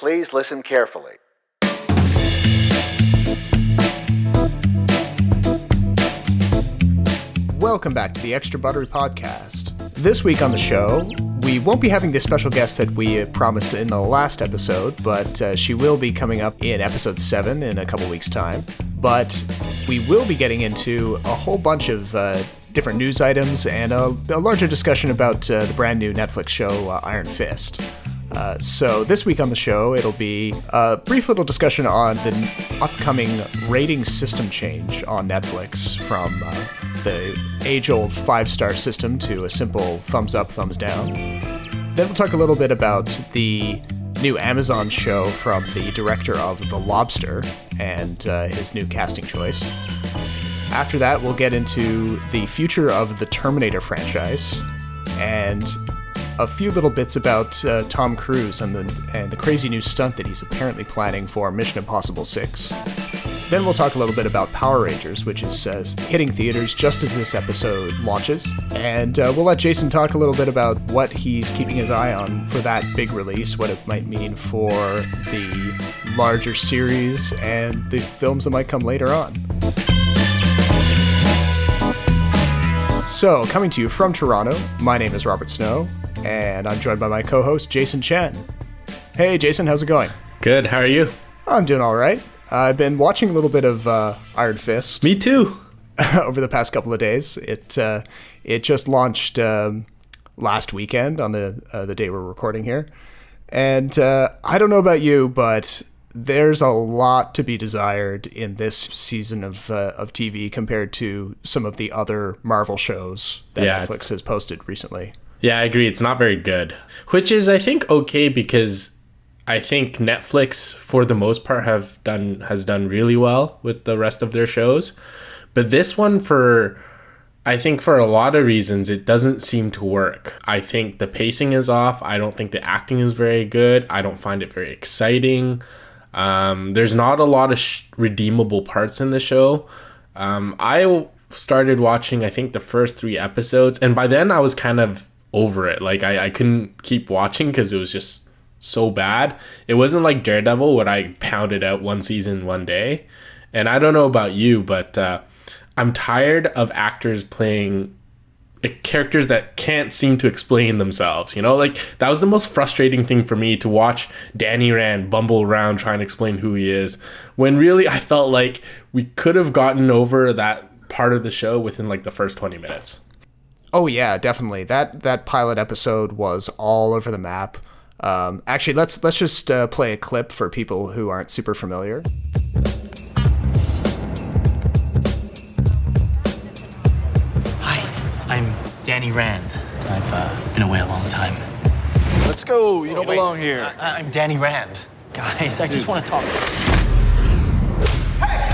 Please listen carefully. Welcome back to the Extra Buttery Podcast. This week on the show, we won't be having the special guest that we promised in the last episode, but she will be coming up in episode 7 in a couple weeks' time. But we will be getting into a whole bunch of different news items and a larger discussion about the brand new Netflix show, Iron Fist. So this week on the show, it'll be a brief little discussion on the upcoming rating system change on Netflix from the age-old 5-star system to a simple thumbs up, thumbs down. Then we'll talk a little bit about the new Amazon show from the director of The Lobster and his new casting choice. After that, we'll get into the future of the Terminator franchise and a few little bits about Tom Cruise and the crazy new stunt that he's apparently planning for Mission Impossible 6. Then we'll talk a little bit about Power Rangers, which is hitting theaters just as this episode launches. And we'll let Jason talk a little bit about what he's keeping his eye on for that big release, what it might mean for the larger series and the films that might come later on. So, coming to you from Toronto, my name is Robert Snow, and I'm joined by my co-host, Jason Chen. Hey, Jason, how's it going? Good, how are you? I'm doing all right. I've been watching a little bit of Iron Fist. Me too. Over the past couple of days. It just launched last weekend on the day we're recording here. And I don't know about you, but there's a lot to be desired in this season of TV compared to some of the other Marvel shows that Netflix has posted recently. Yeah, I agree. It's not very good. Which is, I think, okay because I think Netflix, for the most part, has done really well with the rest of their shows. But this one, I think for a lot of reasons, it doesn't seem to work. I think the pacing is off. I don't think the acting is very good. I don't find it very exciting. There's not a lot of redeemable parts in the show. I started watching, I think, the first 3 episodes. And by then, I was kind of over it. Like, I couldn't keep watching because it was just so bad. It wasn't like Daredevil where I pounded out one season one day. And I don't know about you, but I'm tired of actors playing characters that can't seem to explain themselves. You know, like that was the most frustrating thing for me, to watch Danny Rand bumble around trying to explain who he is, when really I felt like we could have gotten over that part of the show within like the first 20 minutes. Oh yeah, definitely. That pilot episode was all over the map. Actually, let's just play a clip for people who aren't super familiar. Hi, I'm Danny Rand. I've been away a long time. Let's go. You don't belong here. I'm Danny Rand. Guys, I just want to talk. Hey!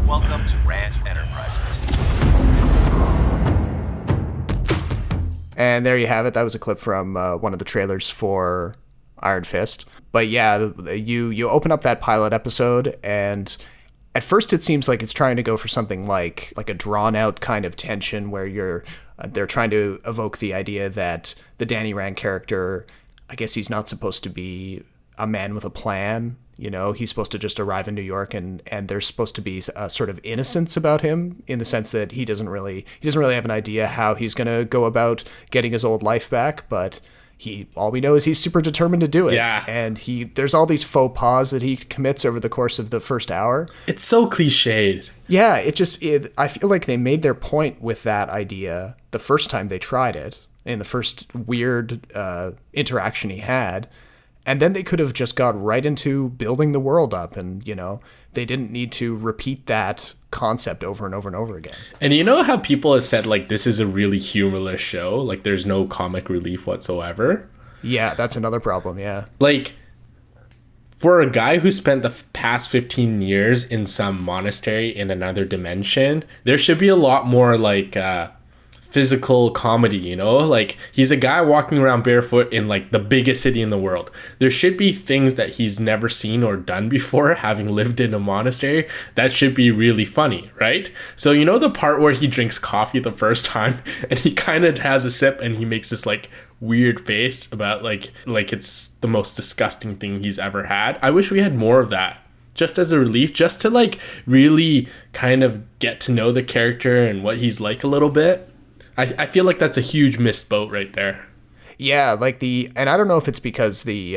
Welcome to Rand Enterprises. And there you have it. That was a clip from one of the trailers for Iron Fist. But yeah, you open up that pilot episode, and at first it seems like it's trying to go for something like a drawn-out kind of tension where they're trying to evoke the idea that the Danny Rand character, I guess he's not supposed to be a man with a plan. You know, he's supposed to just arrive in New York, and there's supposed to be a sort of innocence about him, in the sense that he doesn't really have an idea how he's going to go about getting his old life back, but all we know is he's super determined to do it. Yeah. And there's all these faux pas that he commits over the course of the first hour. It's so cliched. Yeah, I feel like they made their point with that idea the first time they tried it, in the first weird interaction he had. And then they could have just got right into building the world up, and, you know, they didn't need to repeat that concept over and over and over again. And you know how people have said, like, this is a really humorless show? Like, there's no comic relief whatsoever? Yeah, that's another problem, yeah. Like, for a guy who spent the past 15 years in some monastery in another dimension, there should be a lot more, like, physical comedy, you know? Like, he's a guy walking around barefoot in like the biggest city in the world. There should be things that he's never seen or done before, having lived in a monastery, that should be really funny, right? So, you know, the part where he drinks coffee the first time and he kind of has a sip and he makes this like weird face about like it's the most disgusting thing he's ever had. I wish we had more of that, just as a relief, just to like really kind of get to know the character and what he's like a little bit. I feel like that's a huge missed boat right there. Yeah, like and I don't know if it's because the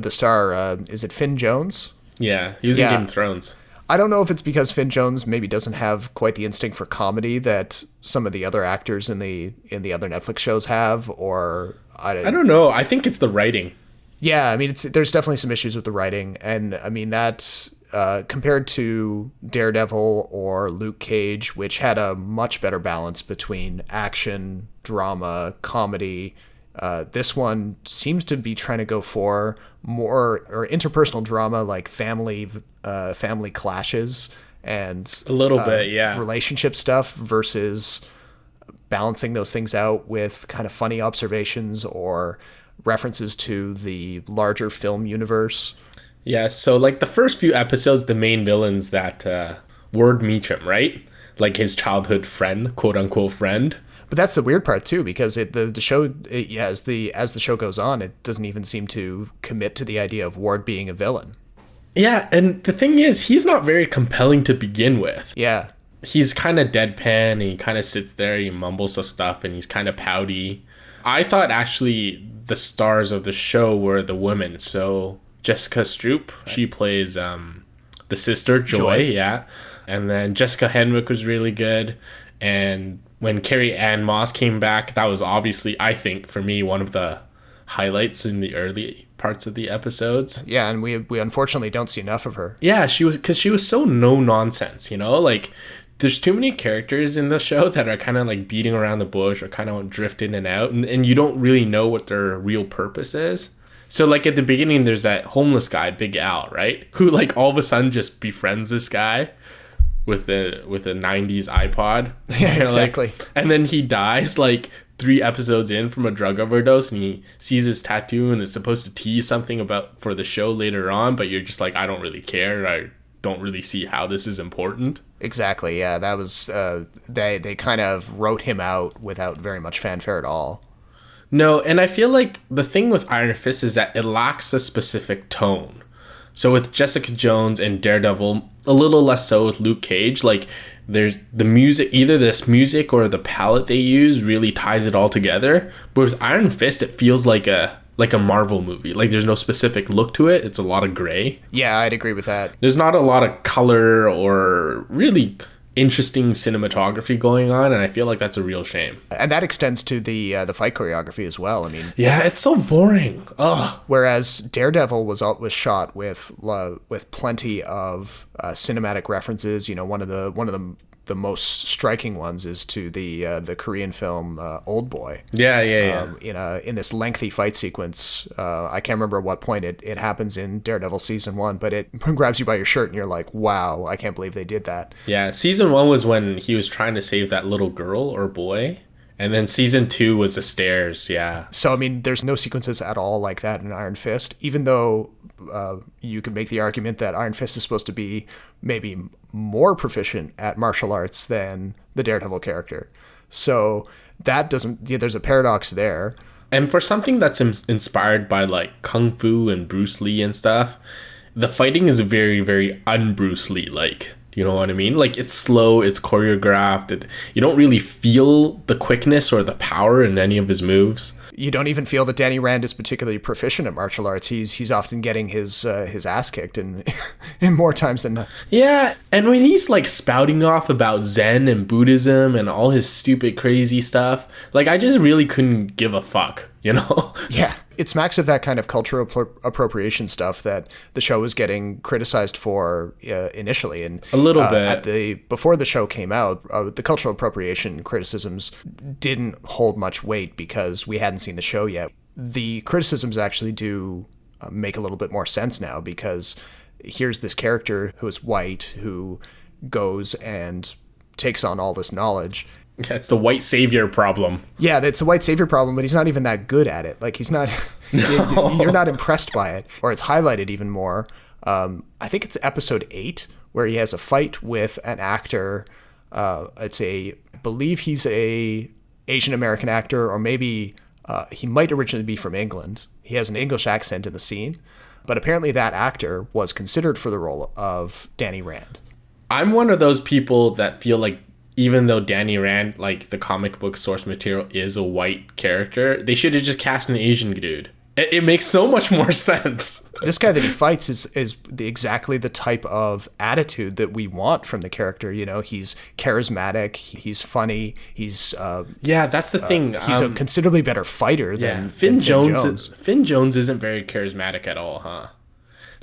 star, is it Finn Jones? Yeah, he was in Game of Thrones. I don't know if it's because Finn Jones maybe doesn't have quite the instinct for comedy that some of the other actors in the other Netflix shows have, or I don't know. I think it's the writing. Yeah, I mean, there's definitely some issues with the writing, and I mean that compared to Daredevil or Luke Cage, which had a much better balance between action, drama, comedy. This one seems to be trying to go for more or interpersonal drama, like family clashes and a little bit, relationship stuff, versus balancing those things out with kind of funny observations or references to the larger film universe. Yeah, so like the first few episodes, the main villain's that Ward Meacham, right? Like his childhood friend, quote unquote friend. But that's the weird part too, because the show, as the show goes on, it doesn't even seem to commit to the idea of Ward being a villain. Yeah, and the thing is, he's not very compelling to begin with. Yeah. He's kind of deadpan, and he kind of sits there, he mumbles some stuff, and he's kind of pouty. I thought actually the stars of the show were the women. So Jessica Stroup, she plays the sister, Joy, yeah. And then Jessica Henwick was really good. And when Carrie Ann Moss came back, that was obviously, I think, for me, one of the highlights in the early parts of the episodes. Yeah, and we unfortunately don't see enough of her. Yeah, she was so no nonsense, you know? Like, there's too many characters in the show that are kind of like beating around the bush or kind of drift in and out, and you don't really know what their real purpose is. So like at the beginning, there's that homeless guy, Big Al, right? Who like all of a sudden just befriends this guy with a 90s iPod. Yeah, exactly. Like, and then he dies like 3 episodes in from a drug overdose, and he sees his tattoo and is supposed to tease something about for the show later on, but you're just like, I don't really care. I don't really see how this is important. Exactly. Yeah, that was they kind of wrote him out without very much fanfare at all. No, and I feel like the thing with Iron Fist is that it lacks a specific tone. So with Jessica Jones and Daredevil, a little less so with Luke Cage, like there's the music, either this music or the palette they use really ties it all together. But with Iron Fist, it feels like a Marvel movie. Like there's no specific look to it. It's a lot of gray. Yeah, I'd agree with that. There's not a lot of color or really interesting cinematography going on, and I feel like that's a real shame. And that extends to the fight choreography as well. I mean, yeah, it's so boring. Ugh. Whereas Daredevil was shot with plenty of cinematic references. You know, one of the most striking ones is to the Korean film Old Boy. Yeah. In this lengthy fight sequence, I can't remember at what point it happens in Daredevil season 1, but it grabs you by your shirt and you're like, wow, I can't believe they did that. Yeah, season 1 was when he was trying to save that little girl or boy. And then season 2 was the stairs, yeah. So, I mean, there's no sequences at all like that in Iron Fist, even though you could make the argument that Iron Fist is supposed to be maybe more proficient at martial arts than the Daredevil character. So there's a paradox there. And for something that's inspired by like Kung Fu and Bruce Lee and stuff, the fighting is very, very un-Bruce Lee-like. You know what I mean? Like, it's slow, it's choreographed. You don't really feel the quickness or the power in any of his moves. You don't even feel that Danny Rand is particularly proficient at martial arts. He's often getting his ass kicked in more times than not. Yeah, and when he's like spouting off about Zen and Buddhism and all his stupid crazy stuff, like I just really couldn't give a fuck, you know? Yeah, it smacks of that kind of cultural appropriation stuff that the show was getting criticized for initially, and a little bit before the show came out, the cultural appropriation criticisms didn't hold much weight because we hadn't seen the show yet. The criticisms actually do make a little bit more sense now, because here's this character who is white who goes and takes on all this knowledge, Yeah, it's the White Saviour problem. Yeah, it's a White Saviour problem, but he's not even that good at it. Like, he's not... You're not impressed by it. Or it's highlighted even more. I think it's episode 8, where he has a fight with an actor. I believe he's a Asian American actor, or maybe he might originally be from England. He has an English accent in the scene. But apparently that actor was considered for the role of Danny Rand. I'm one of those people that feel like even though Danny Rand, like the comic book source material, is a white character, they should have just cast an Asian dude. It makes so much more sense. This guy that he fights is exactly the type of attitude that we want from the character. You know, he's charismatic, he's funny, he's... yeah, that's the thing. He's a considerably better fighter than Finn Jones. Finn Jones isn't very charismatic at all, huh?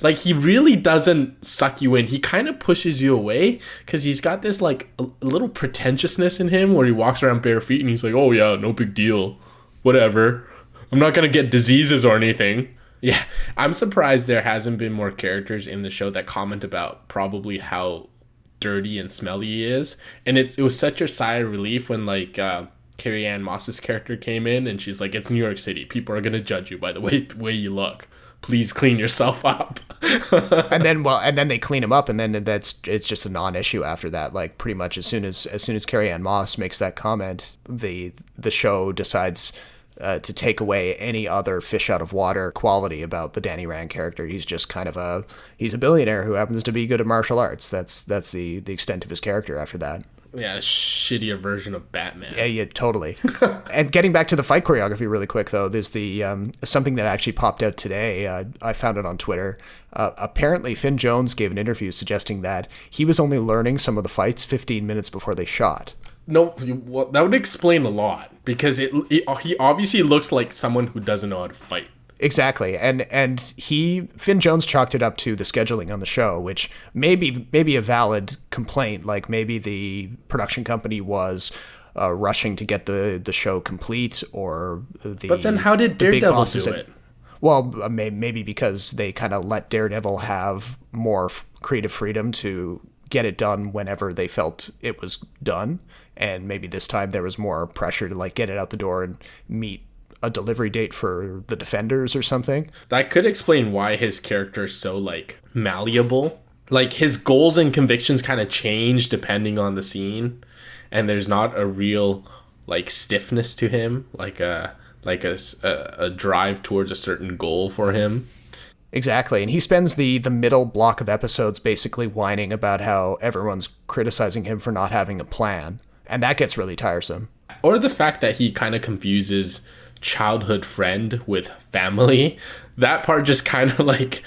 Like, he really doesn't suck you in. He kind of pushes you away because he's got this, like, a little pretentiousness in him where he walks around bare feet and he's like, oh, yeah, no big deal. Whatever. I'm not going to get diseases or anything. Yeah, I'm surprised there hasn't been more characters in the show that comment about probably how dirty and smelly he is. And it was such a sigh of relief when, like, Carrie Ann Moss's character came in and she's like, it's New York City. People are going to judge you by the way you look. Please clean yourself up. and then they clean him up, and then it's just a non-issue after that. Like, pretty much as soon as Carrie Ann Moss makes that comment, the show decides to take away any other fish out of water quality about the Danny Rand character. He's just kind of he's a billionaire who happens to be good at martial arts. That's the extent of his character after that. Yeah, a shittier version of Batman. Yeah, totally. And getting back to the fight choreography really quick, though, there's the something that actually popped out today. I found it on Twitter. Apparently, Finn Jones gave an interview suggesting that he was only learning some of the fights 15 minutes before they shot. No, well, that would explain a lot, because he obviously looks like someone who doesn't know how to fight. Exactly, and Finn Jones chalked it up to the scheduling on the show, which may be a valid complaint. Like, maybe the production company was rushing to get the show complete, or But then how did Daredevil do it? Well, maybe because they kind of let Daredevil have more creative freedom to get it done whenever they felt it was done, and maybe this time there was more pressure to, like, get it out the door and meet a delivery date for the Defenders or something. That could explain why his character is so, like, malleable. Like, his goals and convictions kind of change depending on the scene, and there's not a real, like, stiffness to him, like a drive towards a certain goal for him. Exactly, and he spends the middle block of episodes basically whining about how everyone's criticizing him for not having a plan, and that gets really tiresome. Or the fact that he kind of confuses childhood friend with family. That part just kind of, like,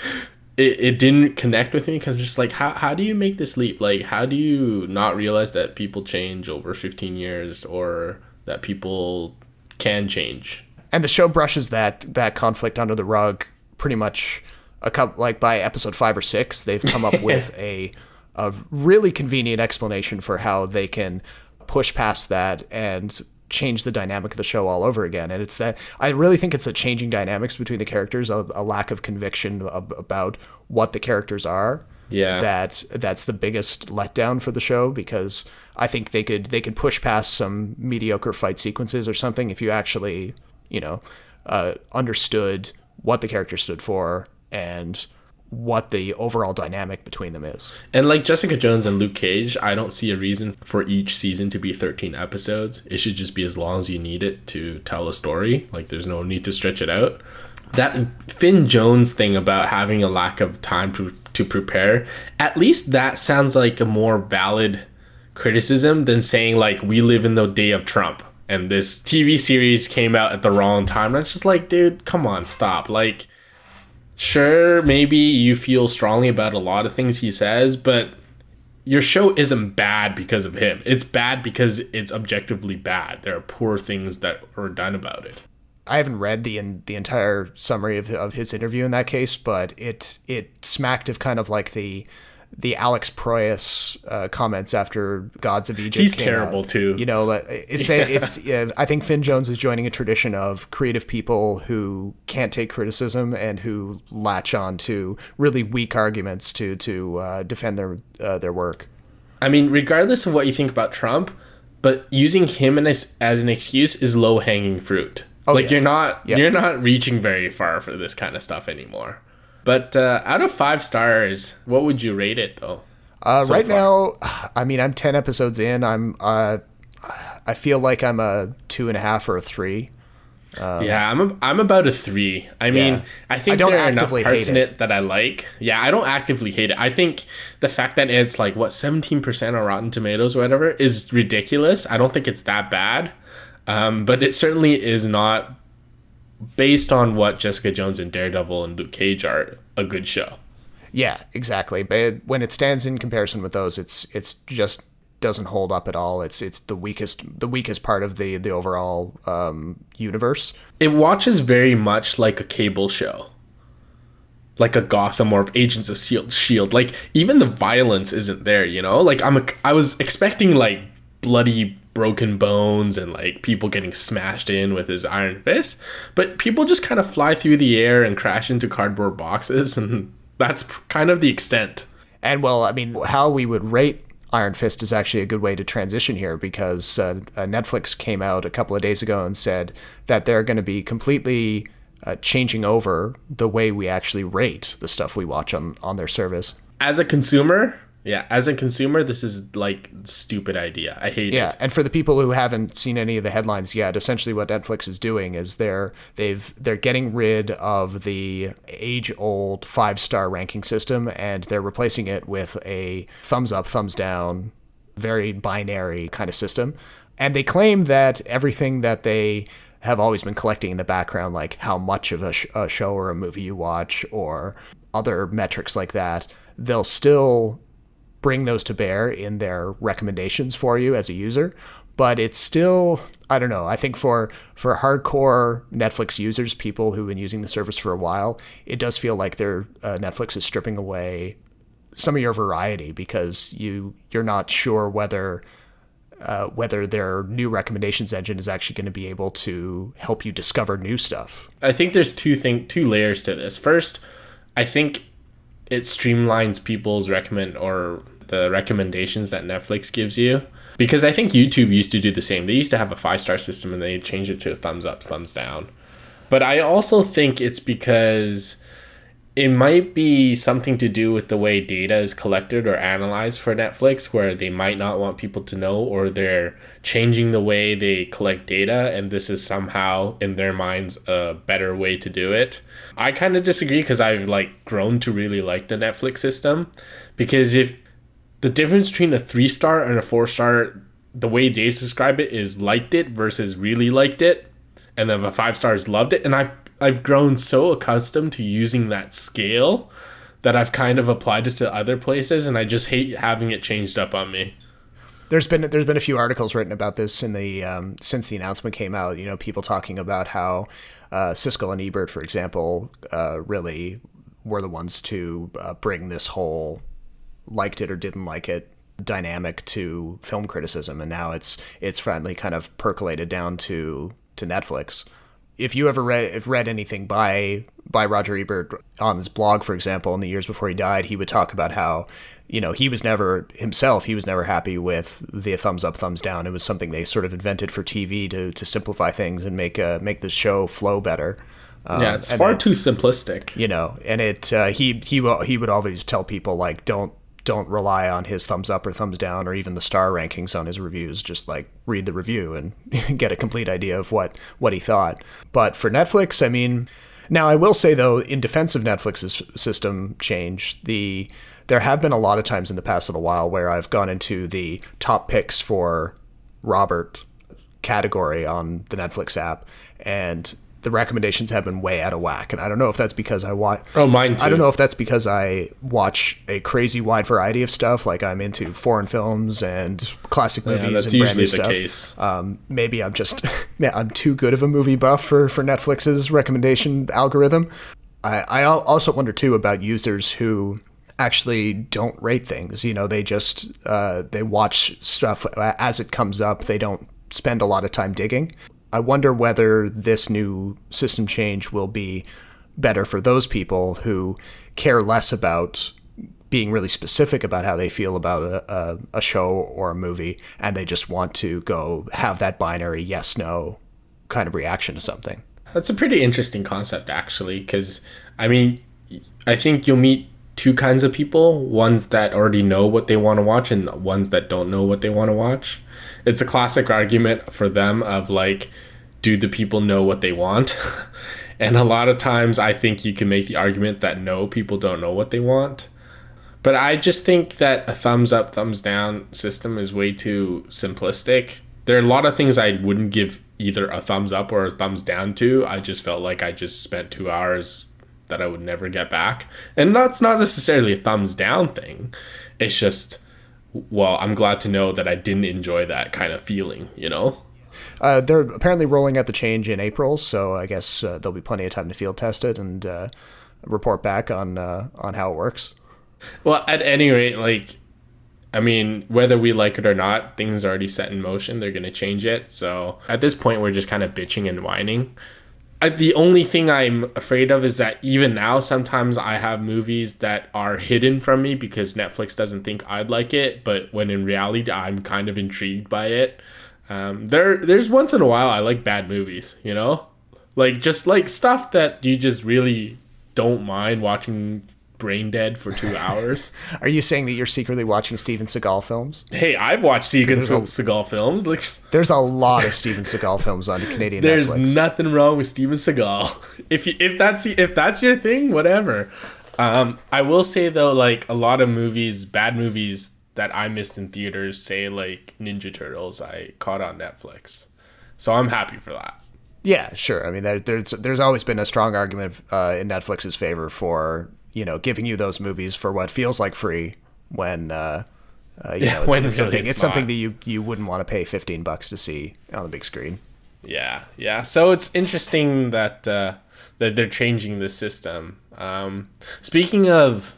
it didn't connect with me, because just like, how do you make this leap? Like, how do you not realize that people change over 15 years, or that people can change? And the show brushes that conflict under the rug pretty much. Like, by episode 5 or 6, they've come up with a really convenient explanation for how they can push past that and change the dynamic of the show all over again. And it's that I really think it's the changing dynamics between the characters, a lack of conviction about what the characters are. Yeah, that's the biggest letdown for the show, because I think they could push past some mediocre fight sequences or something if you actually, understood what the character stood for and what the overall dynamic between them is. And like Jessica Jones and Luke Cage, I don't see a reason for each season to be 13 episodes. It should just be as long as you need it to tell a story. Like, there's no need to stretch it out. That Finn Jones thing about having a lack of time to prepare, at least that sounds like a more valid criticism than saying, like, we live in the day of Trump and this TV series came out at the wrong time. And it's just like, dude, come on, stop. Like, sure, maybe you feel strongly about a lot of things he says, but your show isn't bad because of him. It's bad because it's objectively bad. There are poor things that were done about it. I haven't read the entire summary of his interview in that case, but it smacked of kind of like the Alex Proyas comments after Gods of Egypt. He's terrible out. Too. I think Finn Jones is joining a tradition of creative people who can't take criticism and who latch on to really weak arguments to defend their work. I mean, regardless of what you think about Trump, but using him as an excuse is low hanging fruit. Oh, like yeah. you're not reaching very far for this kind of stuff anymore. But out of 5 stars, what would you rate it though? Right now, I mean, I'm 10 episodes in. I feel like I'm a 2.5 or a 3. Yeah, I'm about a 3. I mean, I think there are enough parts in it that I like. Yeah, I don't actively hate it. I think the fact that it's like 17% on Rotten Tomatoes or whatever is ridiculous. I don't think it's that bad, but it certainly is not, based on what Jessica Jones and Daredevil and Luke Cage are, a good show. Yeah, exactly. But when it stands in comparison with those, it's just doesn't hold up at all. It's the weakest part of the overall universe. It watches very much like a cable show, like a Gotham or Agents of Shield. Like even the violence isn't there, you know. Like I was expecting like bloody broken bones and like people getting smashed in with his iron fist, but people just kind of fly through the air and crash into cardboard boxes, and that's kind of the extent. And well, I mean, how we would rate Iron Fist is actually a good way to transition here, because Netflix came out a couple of days ago and said that they're going to be completely changing over the way we actually rate the stuff we watch on their service. As a consumer, this is like stupid idea. I hate it. Yeah, and for the people who haven't seen any of the headlines yet, essentially what Netflix is doing is they're getting rid of the age-old 5-star ranking system, and they're replacing it with a thumbs up, thumbs down, very binary kind of system. And they claim that everything that they have always been collecting in the background, like how much of a show or a movie you watch or other metrics like that, they'll still bring those to bear in their recommendations for you as a user. But it's still, I don't know, I think for hardcore Netflix users, people who've been using the service for a while, it does feel like Netflix is stripping away some of your variety, because you're not sure whether their new recommendations engine is actually going to be able to help you discover new stuff. I think there's two layers to this. First, I think it streamlines people's the recommendations that Netflix gives you, because I think YouTube used to do the same. They used to have a 5-star system and they changed it to a thumbs up, thumbs down. But I also think it's because it might be something to do with the way data is collected or analyzed for Netflix, where they might not want people to know, or they're changing the way they collect data, and this is somehow in their minds a better way to do it. I kind of disagree, because I've grown to really like the Netflix system, because if the difference between a 3-star and a 4-star, the way they describe it is liked it versus really liked it, and then a 5 stars loved it. And I've grown so accustomed to using that scale that I've kind of applied it to other places, and I just hate having it changed up on me. There's been a few articles written about this in the since the announcement came out. You know, people talking about how Siskel and Ebert, for example, really were the ones to bring this whole liked it or didn't like it dynamic to film criticism, and now it's finally kind of percolated down to Netflix. If you ever read anything by Roger Ebert on his blog, for example, in the years before he died, he would talk about how, you know, he was never happy with the thumbs up, thumbs down. It was something they sort of invented for TV to simplify things and make the show flow better. Yeah, it's far too simplistic. You know, and he would always tell people, like, don't rely on his thumbs up or thumbs down or even the star rankings on his reviews. Just read the review and get a complete idea of what he thought. But for Netflix, I mean, now I will say though, in defense of Netflix's system change, there have been a lot of times in the past little while where I've gone into the top picks for Robert category on the Netflix app, and the recommendations have been way out of whack. And I don't know if that's because I watch... Oh, mine too. I don't know if that's because I watch a crazy wide variety of stuff. Like, I'm into foreign films and classic movies that's and brand new usually the stuff. case. Maybe I'm just... I'm too good of a movie buff for Netflix's recommendation algorithm. I also wonder, too, about users who actually don't rate things. You know, they just... they watch stuff as it comes up. They don't spend a lot of time digging. I wonder whether this new system change will be better for those people who care less about being really specific about how they feel about a show or a movie, and they just want to go have that binary yes no kind of reaction to something. That's a pretty interesting concept, actually, because I mean, I think you'll meet two kinds of people: ones that already know what they want to watch and ones that don't know what they want to watch. It's a classic argument for them of like, do the people know what they want? And a lot of times I think you can make the argument that no, people don't know what they want. But I just think that a thumbs up, thumbs down system is way too simplistic. There are a lot of things I wouldn't give either a thumbs up or a thumbs down to. I just felt like I just spent 2 hours that I would never get back. And that's not necessarily a thumbs down thing. It's just, well, I'm glad to know that I didn't enjoy that kind of feeling, you know? They're apparently rolling out the change in April, so I guess there'll be plenty of time to field test it and report back on how it works. Well, at any rate, like, I mean, whether we like it or not, things are already set in motion. They're going to change it. So at this point, we're just kind of bitching and whining. The only thing I'm afraid of is that even now, sometimes I have movies that are hidden from me because Netflix doesn't think I'd like it. But when in reality, I'm kind of intrigued by it. There's once in a while I like bad movies, you know? Like, just like stuff that you just really don't mind watching brain dead for 2 hours. Are you saying that you're secretly watching Steven Seagal films? Hey, I've watched Steven Seagal films. Like, there's a lot of Steven Seagal films on Canadian there's Netflix. Nothing wrong with Steven Seagal. If that's your thing, whatever. I will say though, like a lot of movies, bad movies that I missed in theaters, say like Ninja Turtles, I caught on Netflix. So I'm happy for that. Yeah, sure. I mean, there's always been a strong argument in Netflix's favor for, you know, giving you those movies for what feels like free when it's something that you wouldn't want to pay $15 to see on the big screen. Yeah. So it's interesting that they're changing the system. Speaking of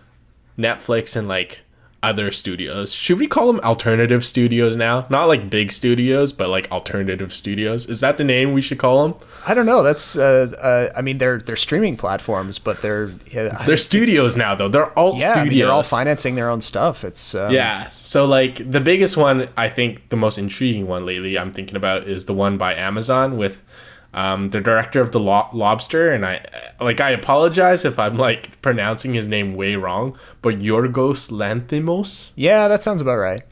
Netflix and like other studios, should we call them alternative studios now? Not like big studios, but like alternative studios. Is that the name we should call them? I don't know. That's I mean, they're streaming platforms, but they're studios now though. They're alt studios. I mean, they're all financing their own stuff. It's So like the biggest one, I think the most intriguing one lately I'm thinking about is the one by Amazon with the director of The Lobster, and I apologize if I'm like pronouncing his name way wrong, but Yorgos Lanthimos. Yeah, that sounds about right.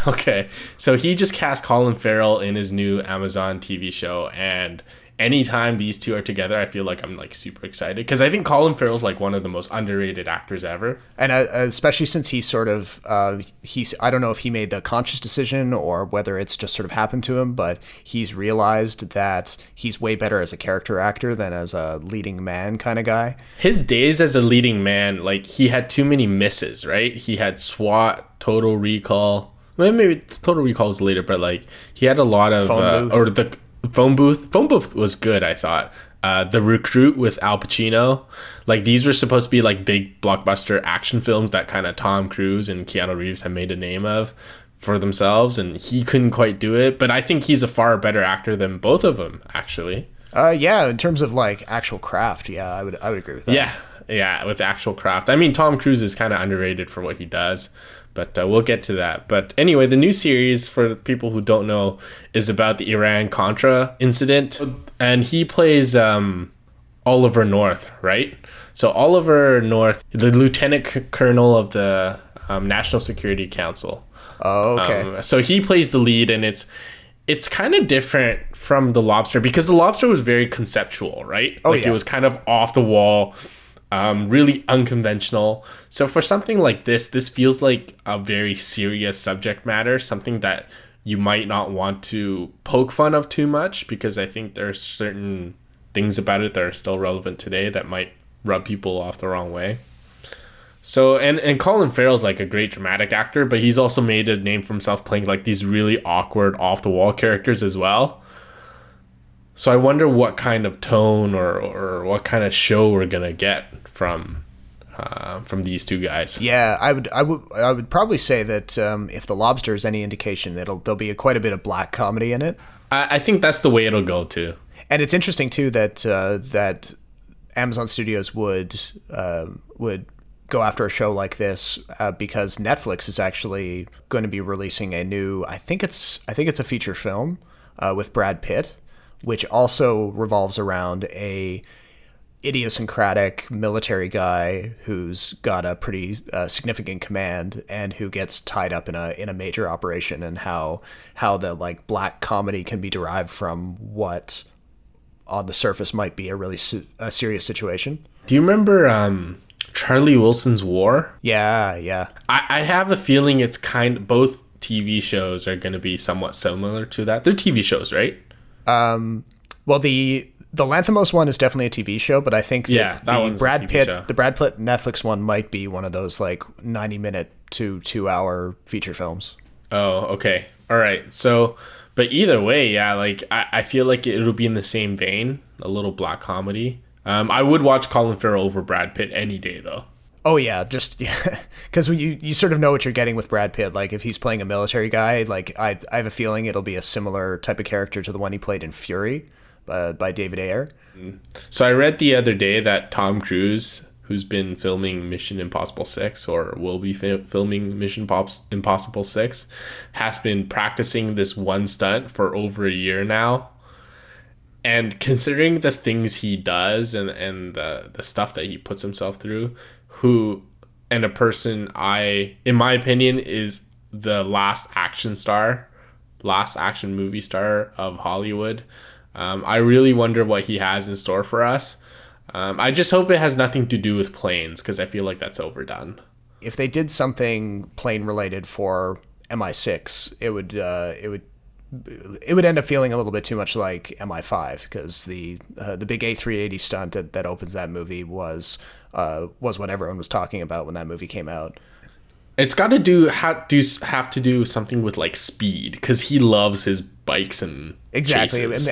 Okay, so he just cast Colin Farrell in his new Amazon TV show, and anytime these two are together, I feel like I'm like super excited because I think Colin Farrell's like one of the most underrated actors ever. And especially since he's sort of, I don't know if he made the conscious decision or whether it's just sort of happened to him, but he's realized that he's way better as a character actor than as a leading man kind of guy. His days as a leading man, like he had too many misses, right? He had SWAT, Total Recall. Well, maybe Total Recall was later, but like he had a lot of, Phone Booth was good, I thought. The Recruit with Al Pacino. Like, these were supposed to be, like, big blockbuster action films that kind of Tom Cruise and Keanu Reeves have made a name of for themselves, and he couldn't quite do it. But I think he's a far better actor than both of them, actually. Yeah, in terms of, like, actual craft, yeah, I would agree with that. Yeah, with actual craft. I mean, Tom Cruise is kind of underrated for what he does. But we'll get to that. But anyway, the new series, for people who don't know, is about the Iran-Contra incident. And he plays Oliver North, right? So Oliver North, the lieutenant colonel of the National Security Council. Oh, okay. So he plays the lead, and it's kind of different from The Lobster because The Lobster was very conceptual, right? Oh, like yeah. It was kind of off the wall. Really unconventional. So for something like this feels like a very serious subject matter, something that you might not want to poke fun of too much because I think there's certain things about it that are still relevant today that might rub people off the wrong way. So and Colin Farrell's like a great dramatic actor, but he's also made a name for himself playing like these really awkward off the wall characters as well. So I wonder what kind of tone or what kind of show we're gonna get from these two guys. Yeah, I would probably say that if The Lobster is any indication, there'll be quite a bit of black comedy in it. I think that's the way it'll go too. And it's interesting too that Amazon Studios would go after a show like this because Netflix is actually going to be releasing a new, I think it's a feature film with Brad Pitt, which also revolves around a idiosyncratic military guy who's got a pretty significant command and who gets tied up in a major operation, and how the like black comedy can be derived from what on the surface might be a really serious situation. Do you remember Charlie Wilson's War? Yeah. I have a feeling it's both TV shows are going to be somewhat similar to that. They're TV shows, right? Well, the Lanthimos one is definitely a TV show, but I think the Brad Pitt Netflix one might be one of those like 90-minute to 2-hour feature films. Oh, okay. All right. So, but either way, yeah, like I feel like it'll be in the same vein, a little black comedy. I would watch Colin Farrell over Brad Pitt any day, though. Oh yeah, because you sort of know what you're getting with Brad Pitt. Like if he's playing a military guy, like I have a feeling it'll be a similar type of character to the one he played in Fury, by David Ayer. So I read the other day that Tom Cruise, who's been filming Mission Impossible 6 or will be filming Mission Impossible 6, has been practicing this one stunt for over a year now. And considering the things he does and the stuff that he puts himself through, a person in my opinion, is the last action movie star of Hollywood. I really wonder what he has in store for us. I just hope it has nothing to do with planes, because I feel like that's overdone. If they did something plane related for MI6, it would end up feeling a little bit too much like MI5, because the big A380 stunt that opens that movie was what everyone was talking about when that movie came out. It's got to have to do something with like speed, because he loves his bikes and exactly chases.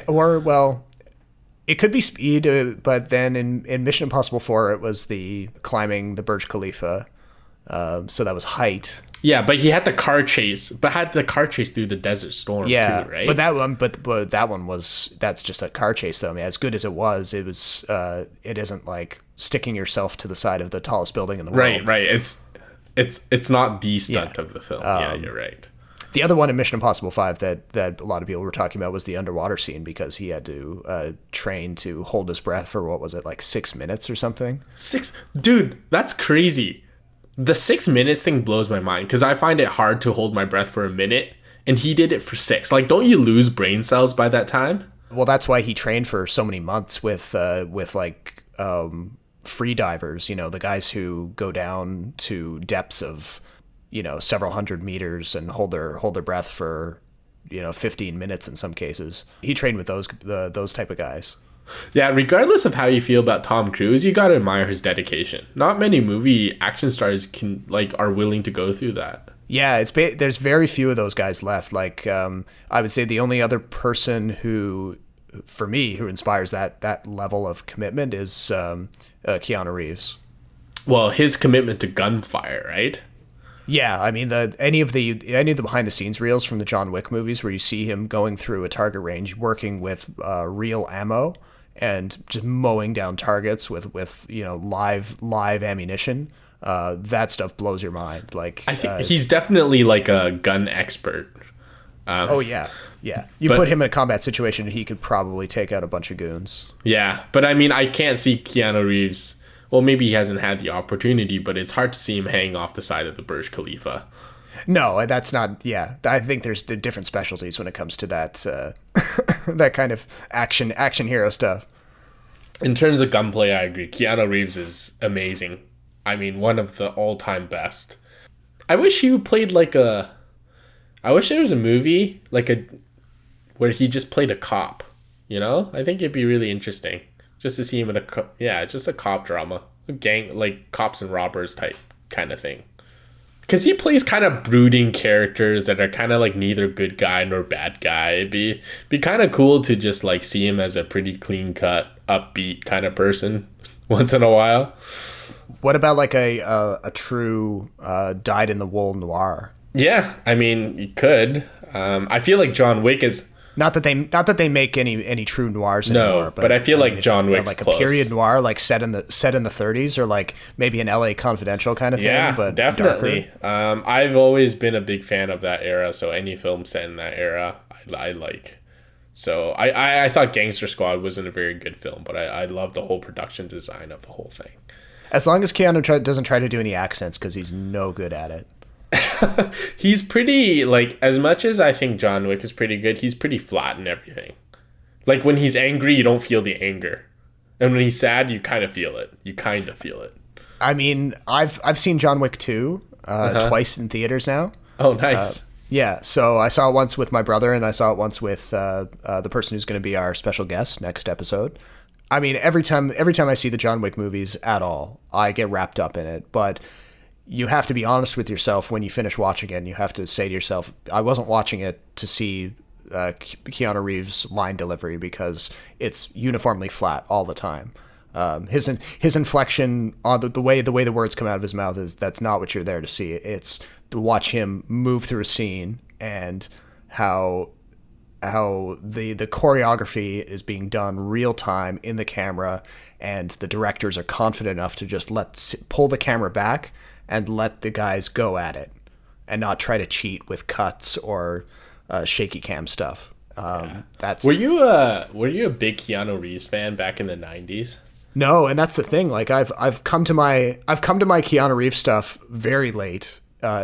It could be speed, but then in Mission Impossible 4 it was the climbing the Burj Khalifa, so that was height. Yeah, but he had the car chase through the Desert Storm too, right? But that one that's just a car chase though. I mean, as good as it was it isn't like sticking yourself to the side of the tallest building in the world. Right. It's not the stunt of the film. Yeah, you're right. The other one in Mission Impossible 5 that a lot of people were talking about was the underwater scene, because he had to train to hold his breath for, what was it, like 6 minutes or something? Dude, that's crazy. The 6 minutes thing blows my mind, because I find it hard to hold my breath for a minute, and he did it for 6. Like, don't you lose brain cells by that time? Well, that's why he trained for so many months with free divers, the guys who go down to depths of, several hundred meters and hold their breath for, 15 minutes in some cases. He trained with those type of guys. Yeah, regardless of how you feel about Tom Cruise, you gotta admire his dedication. Not many movie action stars are willing to go through that. Yeah, there's very few of those guys left. Like, I would say the only other person who inspires that level of commitment is Keanu Reeves. Well, his commitment to gunfire, right? Yeah, I mean any of the behind the scenes reels from the John Wick movies where you see him going through a target range, working with real ammo and just mowing down targets with live ammunition. That stuff blows your mind. Like, I think he's definitely like a gun expert. Oh yeah. You put him in a combat situation, and he could probably take out a bunch of goons. Yeah, but I mean, I can't see Keanu Reeves. Well, maybe he hasn't had the opportunity, but it's hard to see him hang off the side of the Burj Khalifa. No, that's not. Yeah, I think there's different specialties when it comes to that that kind of action hero stuff. In terms of gunplay, I agree. Keanu Reeves is amazing. I mean, one of the all-time best. I wish he played I wish there was a movie where he just played a cop. I think it'd be really interesting just to see him in just a cop drama, a gang, like cops and robbers type kind of thing. Because he plays kind of brooding characters that are kind of like neither good guy nor bad guy. It'd be kind of cool to just like see him as a pretty clean cut, upbeat kind of person once in a while. What about like a true dyed in the wool noir? Yeah, I mean, you could. I feel like John Wick is Not that they make any true noirs anymore. No, but I feel like John Wick's like close. a period noir, like set in the 30s, or like maybe an LA Confidential kind of thing. Yeah, but definitely. darker. I've always been a big fan of that era, so any film set in that era, I like. So I thought Gangster Squad wasn't a very good film, but I love the whole production design of the whole thing. As long as Keanu doesn't try to do any accents, because he's no good at it. He's pretty, like, as much as I think John Wick is pretty good, he's pretty flat in everything. Like, when he's angry, you don't feel the anger. And when he's sad, you kind of feel it. I mean, I've seen John Wick 2 twice in theaters now. Oh, nice. Yeah, so I saw it once with my brother, and I saw it once with the person who's going to be our special guest next episode. I mean, every time I see the John Wick movies at all, I get wrapped up in it. But you have to be honest with yourself when you finish watching it, and you have to say to yourself, I wasn't watching it to see Keanu Reeves' line delivery, because it's uniformly flat all the time. His inflection on the way the words come out of his mouth that's not what you're there to see. It's to watch him move through a scene, and how the choreography is being done real time in the camera, and the directors are confident enough to just pull the camera back and let the guys go at it, and not try to cheat with cuts or shaky cam stuff. That's were you a big Keanu Reeves fan back in the 90s? No, and that's the thing. Like I've come to my Keanu Reeves stuff very late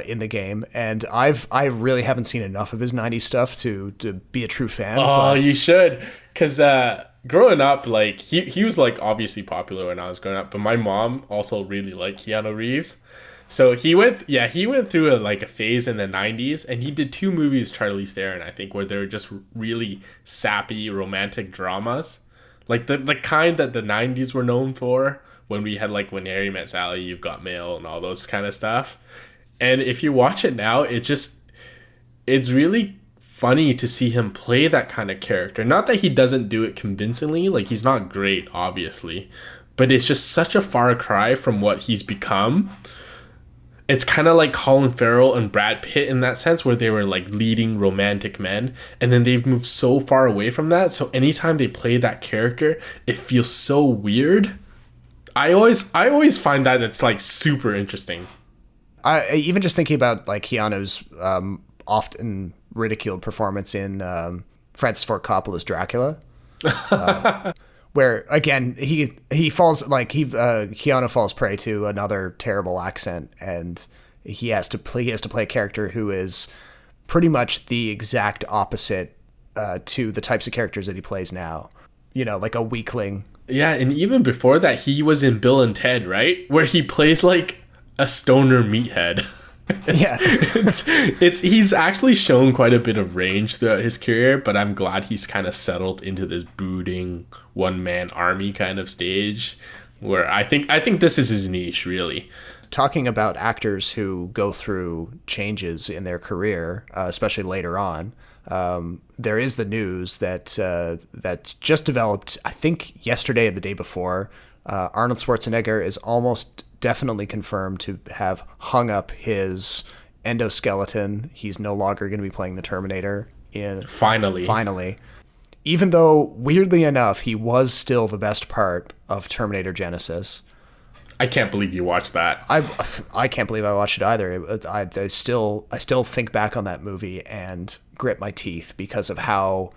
in the game, and I really haven't seen enough of his 90s stuff to be a true fan. Oh, you should, because growing up, like he was like obviously popular when I was growing up, but my mom also really liked Keanu Reeves. So he went through a phase in the 90s, and he did 2 movies, Charlize Theron, I think, where they were just really sappy romantic dramas. Like the kind that the 90s were known for, when we had like When Harry Met Sally, You've Got Mail, and all those kind of stuff. And if you watch it now, it's really funny to see him play that kind of character. Not that he doesn't do it convincingly, like he's not great, obviously, but it's just such a far cry from what he's become. It's kind of like Colin Farrell and Brad Pitt in that sense, where they were like leading romantic men, and then they've moved so far away from that. So anytime they play that character, it feels so weird. I always find that it's like super interesting. I even just thinking about like Keanu's often ridiculed performance in Francis Ford Coppola's Dracula. Where again he falls Keanu falls prey to another terrible accent, and he has to play a character who is pretty much the exact opposite to the types of characters that he plays now. You know, like a weakling. Yeah, and even before that, he was in Bill and Ted, right? Where he plays like a stoner meathead. He's actually shown quite a bit of range throughout his career, but I'm glad he's kind of settled into this brooding one-man army kind of stage, where I think this is his niche, really. Talking about actors who go through changes in their career, especially later on, there is the news that just developed, I think yesterday or the day before. Arnold Schwarzenegger is almost definitely confirmed to have hung up his endoskeleton. He's no longer going to be playing the Terminator finally. Even though, weirdly enough, he was still the best part of Terminator Genesis. I can't believe you watched that. I can't believe I watched it either. I still think back on that movie and grit my teeth because of how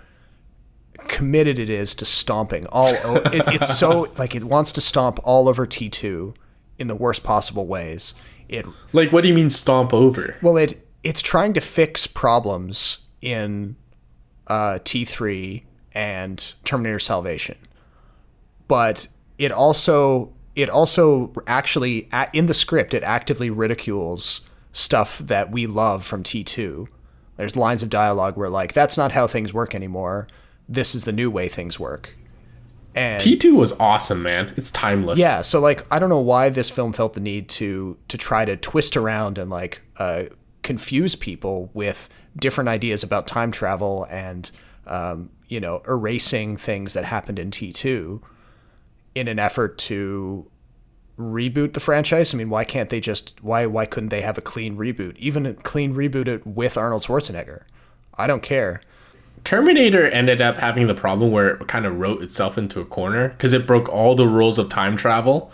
committed it is to stomping it's so like it wants to stomp all over T2 in the worst possible ways. Like, what do you mean stomp over? Well, it's trying to fix problems in T3 and Terminator Salvation, but it also actually in the script it actively ridicules stuff that we love from T2. There's lines of dialogue where like, that's not how things work anymore. This is the new way things work. And T2 was awesome, man. It's timeless. Yeah, so like I don't know why this film felt the need to try to twist around and like confuse people with different ideas about time travel and erasing things that happened in T2 in an effort to reboot the franchise. I mean, why can't they why couldn't they have a clean reboot? Even a clean reboot it with Arnold Schwarzenegger. I don't care. Terminator ended up having the problem where it kind of wrote itself into a corner because it broke all the rules of time travel.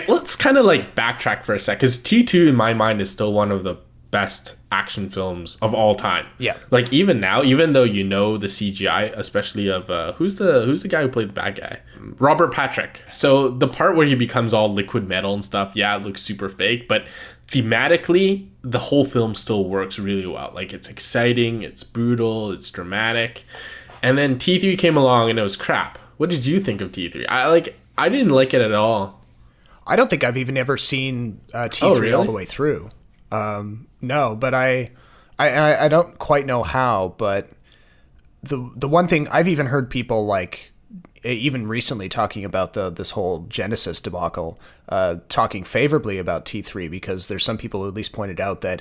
Let's kind of like backtrack for a sec, because T2 in my mind is still one of the best action films of all time. Yeah. Like even now, even though you know the CGI, especially of who's the guy who played the bad guy? Robert Patrick. So the part where he becomes all liquid metal and stuff, yeah, it looks super fake, but thematically, the whole film still works really well. Like it's exciting, it's brutal, it's dramatic. And then T3 came along and it was crap. What did you think of T3? I didn't like it at all. I don't think I've even ever seen T3 really? all the way through. No, but I don't quite know how, but the one thing I've even heard people like even recently talking about this whole Genesis debacle, talking favorably about T3, because there's some people who at least pointed out that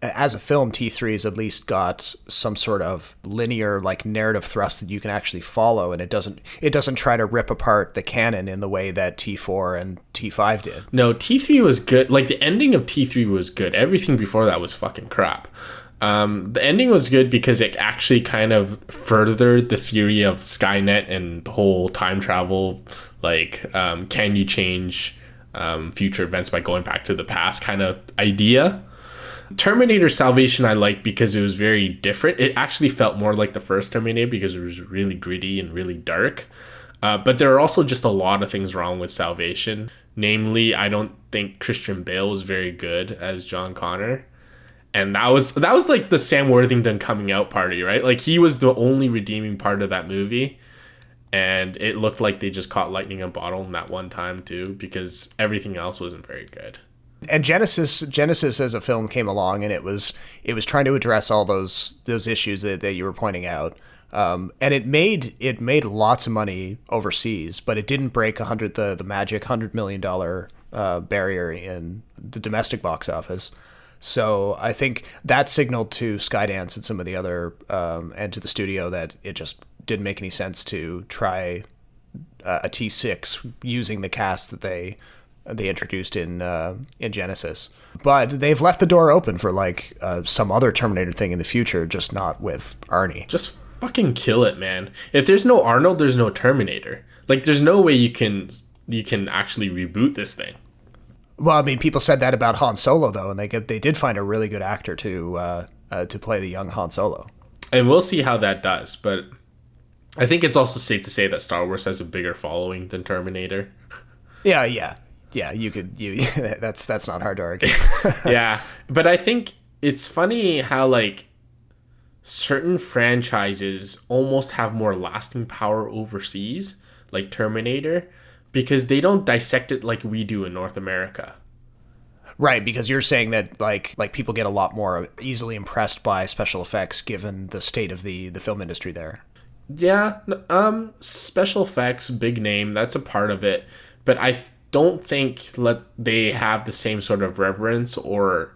as a film, T3 has at least got some sort of linear like narrative thrust that you can actually follow, and it doesn't try to rip apart the canon in the way that T4 and T5 did. No, T3 was good. Like the ending of T3 was good. Everything before that was fucking crap. The ending was good because it actually kind of furthered the theory of Skynet and the whole time travel, like can you change future events by going back to the past kind of idea. Terminator Salvation I liked because it was very different. It actually felt more like the first Terminator because it was really gritty and really dark. But there are also just a lot of things wrong with Salvation. Namely, I don't think Christian Bale was very good as John Connor. And that was like the Sam Worthington coming out party, right? Like he was the only redeeming part of that movie. And it looked like they just caught lightning in a bottle in that one time too, because everything else wasn't very good. And Genesis as a film came along, and it was trying to address all those issues that you were pointing out, and it made lots of money overseas, but it didn't break the magic $100 million barrier in the domestic box office. So I think that signaled to Skydance and some of the other and to the studio that it just didn't make any sense to try a T6 using the cast that they introduced in Genesis. But they've left the door open for like some other Terminator thing in the future, just not with Arnie. Just fucking kill it, man. If there's no Arnold, there's no Terminator. Like there's no way you can actually reboot this thing. Well, I mean, people said that about Han Solo though, and they did find a really good actor to play the young Han Solo. And we'll see how that does, but I think it's also safe to say that Star Wars has a bigger following than Terminator. Yeah, that's not hard to argue. Yeah, but I think it's funny how like certain franchises almost have more lasting power overseas, like Terminator, because they don't dissect it like we do in North America. Right, because you're saying that like people get a lot more easily impressed by special effects given the state of the film industry there. Yeah, special effects, big name, that's a part of it, but I don't think they have the same sort of reverence or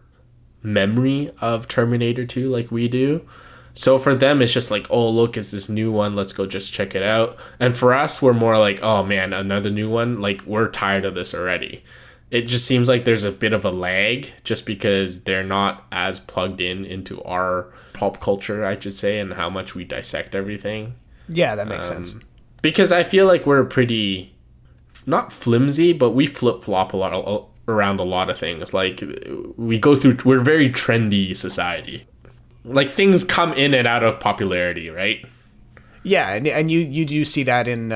memory of Terminator 2 like we do. So for them, it's just like, oh, look, it's this new one. Let's go just check it out. And for us, we're more like, oh, man, another new one. Like, we're tired of this already. It just seems like there's a bit of a lag just because they're not as plugged into our pop culture, I should say, and how much we dissect everything. Yeah, that makes sense. Because I feel like we're pretty... not flimsy, but we flip-flop a lot around a lot of things. Like we're a very trendy society. Like things come in and out of popularity, right? Yeah, and you do see that in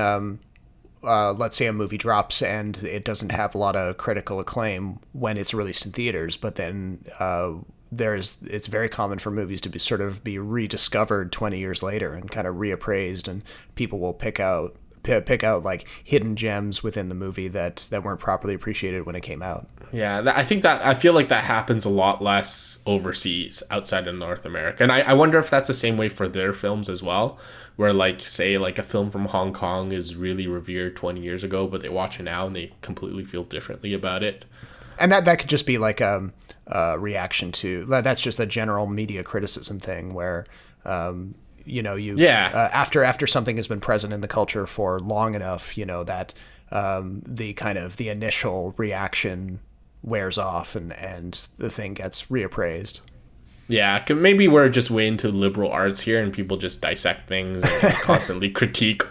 let's say a movie drops and it doesn't have a lot of critical acclaim when it's released in theaters, but then it's very common for movies to be rediscovered 20 years later and kind of reappraised, and people will pick out like hidden gems within the movie that weren't properly appreciated when it came out. Yeah, I feel like that happens a lot less overseas outside of North America. And I wonder if that's the same way for their films as well, where like say like a film from Hong Kong is really revered 20 years ago, but they watch it now and they completely feel differently about it. And that could just be like a reaction to, that's just a general media criticism thing where after something has been present in the culture for long enough, that the initial reaction wears off and the thing gets reappraised. Yeah, maybe we're just way into liberal arts here, and people just dissect things and constantly critique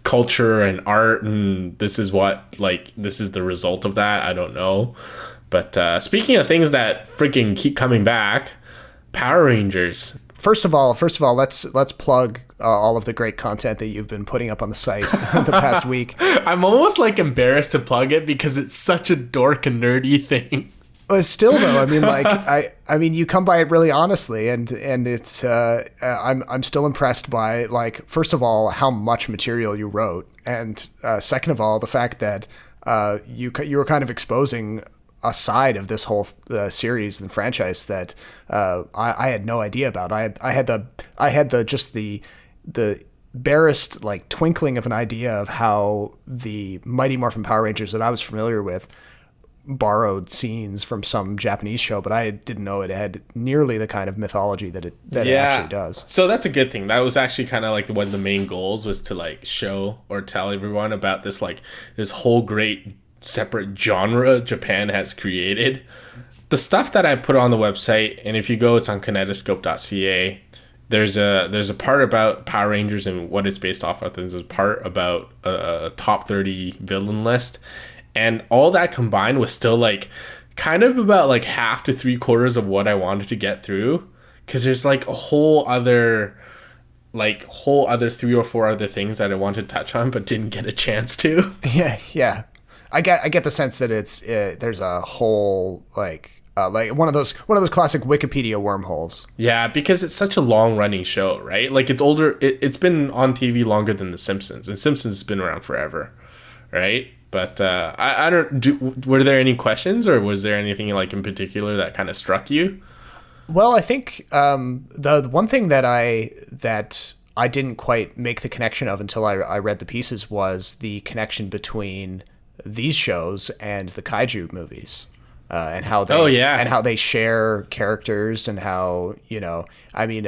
culture and art, and this is the result of that. I don't know. But speaking of things that freaking keep coming back, Power Rangers. First of all, let's plug all of the great content that you've been putting up on the site the past week. I'm almost like embarrassed to plug it because it's such a dork and nerdy thing. But still, though, I mean, like, I mean, you come by it really honestly, and it's, I'm still impressed by, like, first of all, how much material you wrote, and second of all, the fact that you were kind of exposing a side of this whole series and franchise that I had no idea about. I had the barest like twinkling of an idea of how the Mighty Morphin Power Rangers that I was familiar with borrowed scenes from some Japanese show, but I didn't know it had nearly the kind of mythology that it actually does. So that's a good thing. That was actually kind of like one of the main goals, was to like show or tell everyone about this whole great separate genre Japan has created. The stuff that I put on the website, and if you go, it's on kinetoscope.ca. There's a part about Power Rangers and what it's based off of. There's a part about a top 30 villain list. And all that combined was still like kind of about like half to 3/4 of what I wanted to get through. Because there's like a whole other 3 or 4 other things that I wanted to touch on but didn't get a chance to. Yeah. I get the sense that it's there's a whole like one of those classic Wikipedia wormholes. Yeah, because it's such a long running show, right? Like it's older. It's been on TV longer than The Simpsons, and Simpsons has been around forever, right? But I don't. Were there any questions, or was there anything like in particular that kind of struck you? Well, I think the one thing that I didn't quite make the connection of until I read the pieces was the connection between these shows and the kaiju movies, and how they share characters, and how, you know, I mean,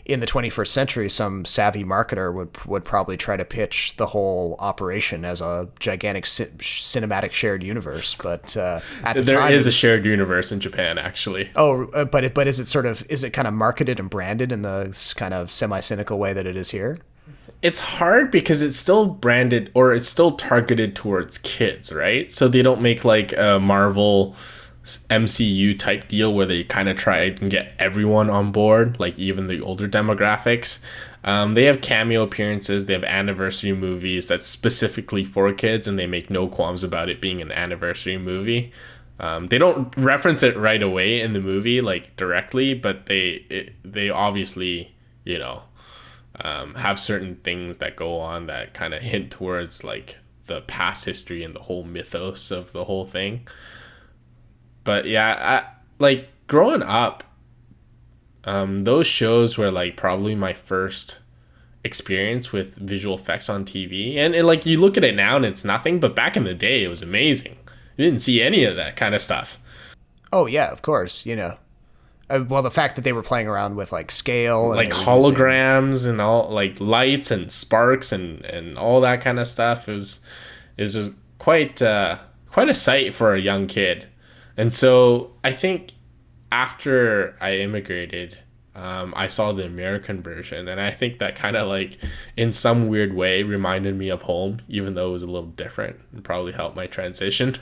in the 21st century, some savvy marketer would probably try to pitch the whole operation as a gigantic cinematic shared universe. But at the time, there is a shared universe in Japan, actually. Oh, but is it kind of marketed and branded in the kind of semi-cynical way that it is here? It's hard because it's still branded, or it's still targeted towards kids, right? So they don't make like a Marvel MCU type deal where they kind of try and get everyone on board, like even the older demographics. They have cameo appearances, they have anniversary movies that's specifically for kids, and they make no qualms about it being an anniversary movie. They don't reference it right away in the movie, like directly, but they obviously, you know, have certain things that go on that kind of hint towards like the past history and the whole mythos of the whole thing. But yeah, like growing up, those shows were like probably my first experience with visual effects on TV. And like you look at it now and it's nothing, but back in the day it was amazing. You didn't see any of that kind of stuff. Oh yeah, of course, you know. Well, the fact that they were playing around with like scale, and like holograms and all, like lights and sparks and all that kind of stuff, it was quite a sight for a young kid. And so I think after I immigrated, I saw the American version, and I think that kind of like in some weird way reminded me of home, even though it was a little different, and probably helped my transition.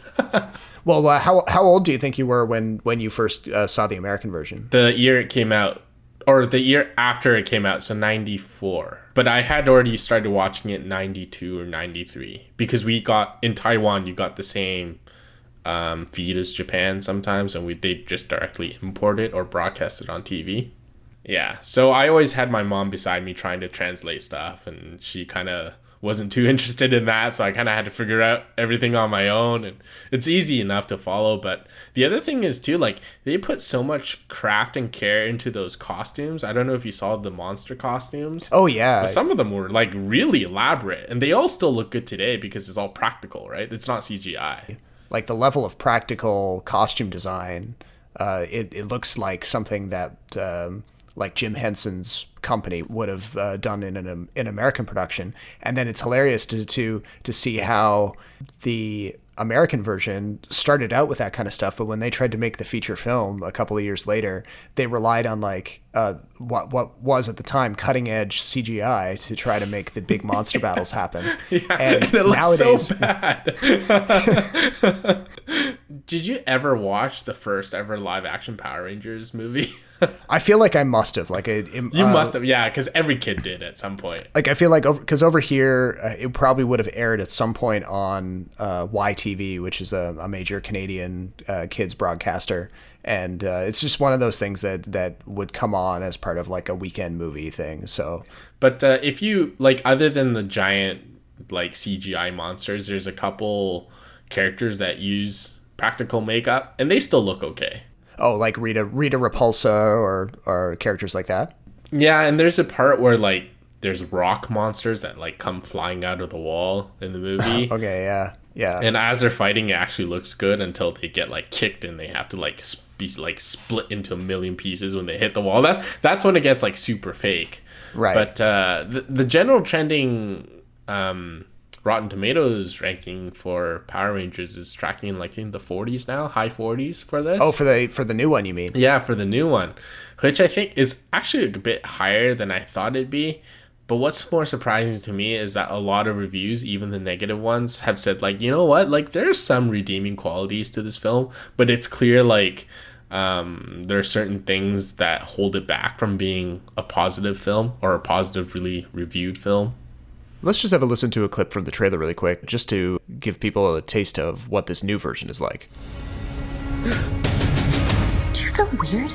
Well, how old do you think you were when you first saw the American version? The year it came out, or the year after it came out, so 94. But I had already started watching it in 92 or 93, because we got, in Taiwan, you got the same feed as Japan sometimes, and they just directly import it or broadcast it on TV. Yeah, so I always had my mom beside me trying to translate stuff, and she kind of wasn't too interested in that, so I kind of had to figure out everything on my own, and it's easy enough to follow. But the other thing is too, like, they put so much craft and care into those costumes. I don't know if you saw the monster costumes. Oh yeah, but some of them were like really elaborate, and they all still look good today because it's all practical, right? It's not CGI. Like the level of practical costume design, it looks like something that like Jim Henson's company would have done in an American production. And then it's hilarious to see how the American version started out with that kind of stuff, but when they tried to make the feature film a couple of years later, they relied on like what was at the time cutting edge CGI to try to make the big monster battles happen. And it looks nowadays, so bad. Did you ever watch the first ever live action Power Rangers movie? I feel like I must have. You must have, yeah, because every kid did at some point. Like I feel like because over here it probably would have aired at some point on YTV, which is a major Canadian kids broadcaster, and it's just one of those things that would come on as part of like a weekend movie thing. So, but if you like, other than the giant like CGI monsters, there's a couple characters that use practical makeup, and they still look okay. Oh, like Rita Repulsa or characters like that? Yeah, and there's a part where like there's rock monsters that like come flying out of the wall in the movie. Okay, yeah. And as they're fighting, it actually looks good until they get like kicked and they have to like be like split into a million pieces when they hit the wall. That's when it gets like super fake. Right. But the general trending Rotten Tomatoes ranking for Power Rangers is tracking like in the 40s now, high 40s for this. Oh, for the new one, you mean? Yeah, for the new one, which I think is actually a bit higher than I thought it'd be. But what's more surprising to me is that a lot of reviews, even the negative ones, have said like, you know what, like there's some redeeming qualities to this film, but it's clear like there are certain things that hold it back from being a positive film or a positively reviewed film. Let's just have a listen to a clip from the trailer really quick, just to give people a taste of what this new version is like. Do you feel weird?